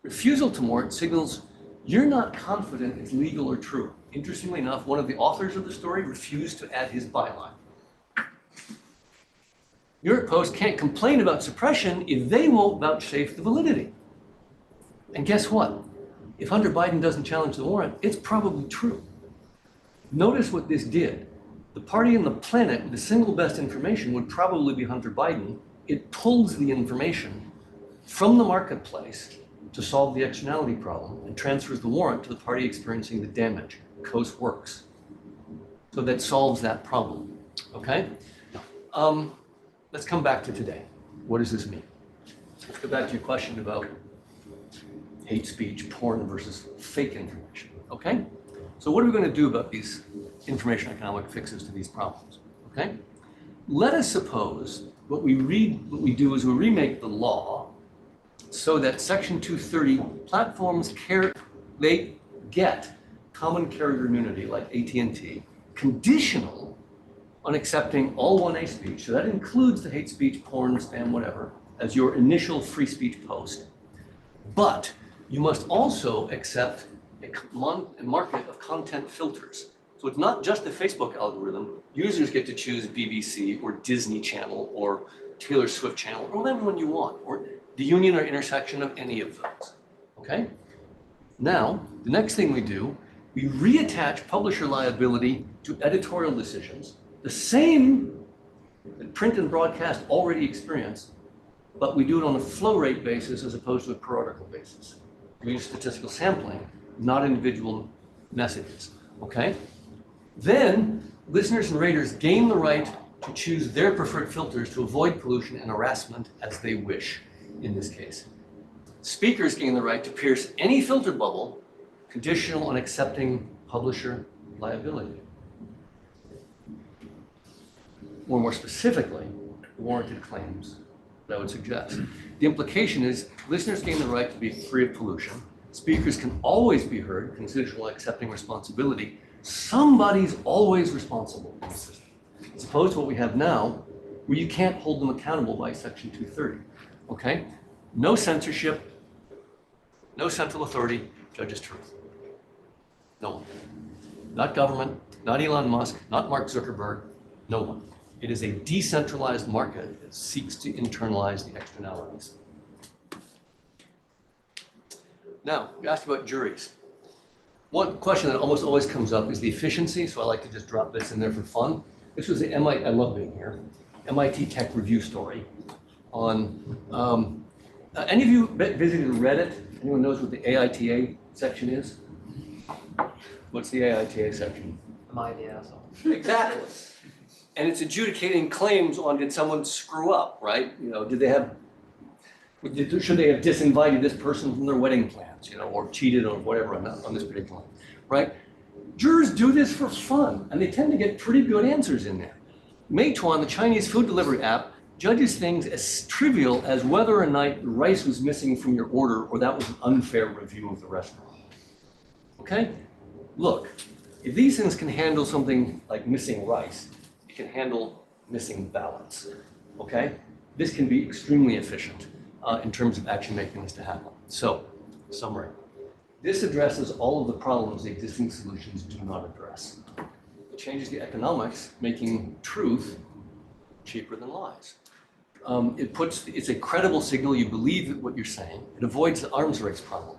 Speaker 3: Refusal to warrant signals you're not confident it's legal or true. Interestingly enough, one of the authors of the story refused to add his byline. New York Post can't complain about suppression if they won't vouchsafe the validity. And guess what? If Hunter Biden doesn't challenge the warrant, it's probably true. Notice what this did. The party on the planet with the single best information would probably be Hunter Biden. It pulls the information from the marketplace to solve the externality problem and transfers the warrant to the party experiencing the damage. Coast works. So that solves that problem, okay? Let's come back to today. What does this mean? Let's go back to your question about hate speech, porn versus fake information, okay? So what are we going to do about these information economic fixes to these problems, okay? Let us suppose what we do is we remake the law so that Section 230 platforms they get common carrier immunity like AT&T, conditional on accepting all 1A speech. So that includes the hate speech, porn, spam, whatever, as your initial free speech post. But you must also accept a market of content filters. So it's not just the Facebook algorithm. Users get to choose BBC or Disney Channel or Taylor Swift Channel or whatever one you want, or the union or intersection of any of those, okay? Now, the next thing we do, we reattach publisher liability to editorial decisions, the same that print and broadcast already experience, but we do it on a flow rate basis as opposed to a per article basis. We use statistical sampling, not individual messages, okay? Then, listeners and raters gain the right to choose their preferred filters to avoid pollution and harassment as they wish, in this case. Speakers gain the right to pierce any filter bubble conditional on accepting publisher liability. Or more specifically, warranted claims that I would suggest. The implication is listeners gain the right to be free of pollution. Speakers can always be heard, conditional on accepting responsibility. Somebody's always responsible in the system. As opposed to what we have now, where you can't hold them accountable by Section 230, okay? No censorship, no central authority, judges truth. No one. Not government, not Elon Musk, not Mark Zuckerberg, no one. It is a decentralized market that seeks to internalize the externalities. Now, you asked about juries. One question that almost always comes up is the efficiency, so I like to just drop this in there for fun. This was the MIT, I love being here, MIT Tech Review story on, any of you visited Reddit? Anyone knows what the AITA section is? What's the AITA section?
Speaker 9: Am I the asshole?
Speaker 3: Exactly. And it's adjudicating claims on did someone screw up, right? You know, did they have, should they have disinvited this person from their wedding plans, you know, or cheated or whatever on this particular one, right? Jurors do this for fun, and they tend to get pretty good answers in there. Meituan, the Chinese food delivery app, judges things as trivial as whether or not rice was missing from your order or that was an unfair review of the restaurant. Okay? Look, if these things can handle something like missing rice, it can handle missing ballots. Okay? This can be extremely efficient in terms of actually making this to happen. So, summary. This addresses all of the problems the existing solutions do not address. It changes the economics, making truth cheaper than lies. It's a credible signal you believe what you're saying. It avoids the arms race problem.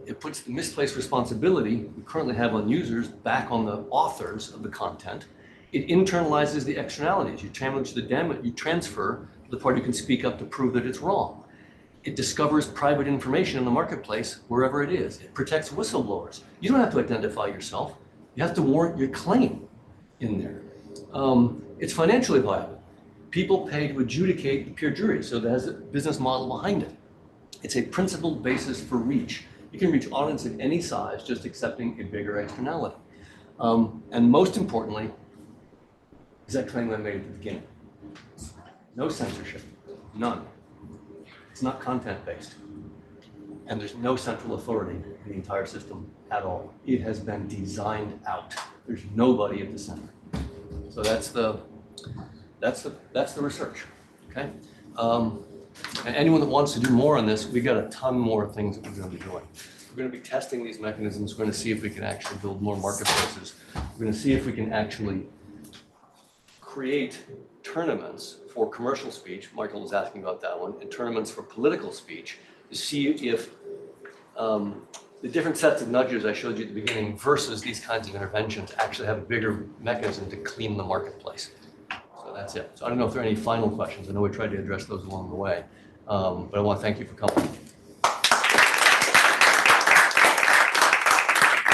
Speaker 3: It puts the misplaced responsibility we currently have on users back on the authors of the content. It internalizes the externalities. You challenge the damage, you transfer to the party who can speak up to prove that it's wrong. It discovers private information in the marketplace wherever it is. It protects whistleblowers. You don't have to identify yourself. You have to warrant your claim in there. It's financially viable. People pay to adjudicate the peer jury, so there's a business model behind it. It's a principled basis for reach. You can reach audience of any size just accepting a bigger externality. And most importantly, is that claim I made at the beginning. No censorship, none. It's not content-based. And there's no central authority in the entire system at all. It has been designed out. There's nobody at the center. So that's the research, okay? And anyone that wants to do more on this, we've got a ton more things that we're going to be doing. We're going to be testing these mechanisms. We're going to see if we can actually build more marketplaces. We're going to see if we can actually create tournaments for commercial speech. Michael was asking about that one, and tournaments for political speech to see if the different sets of nudges I showed you at the beginning versus these kinds of interventions actually have a bigger mechanism to clean the marketplace. So that's it. So I don't know if there are any final questions. I know we tried to address those along the way, but I want to thank you for coming.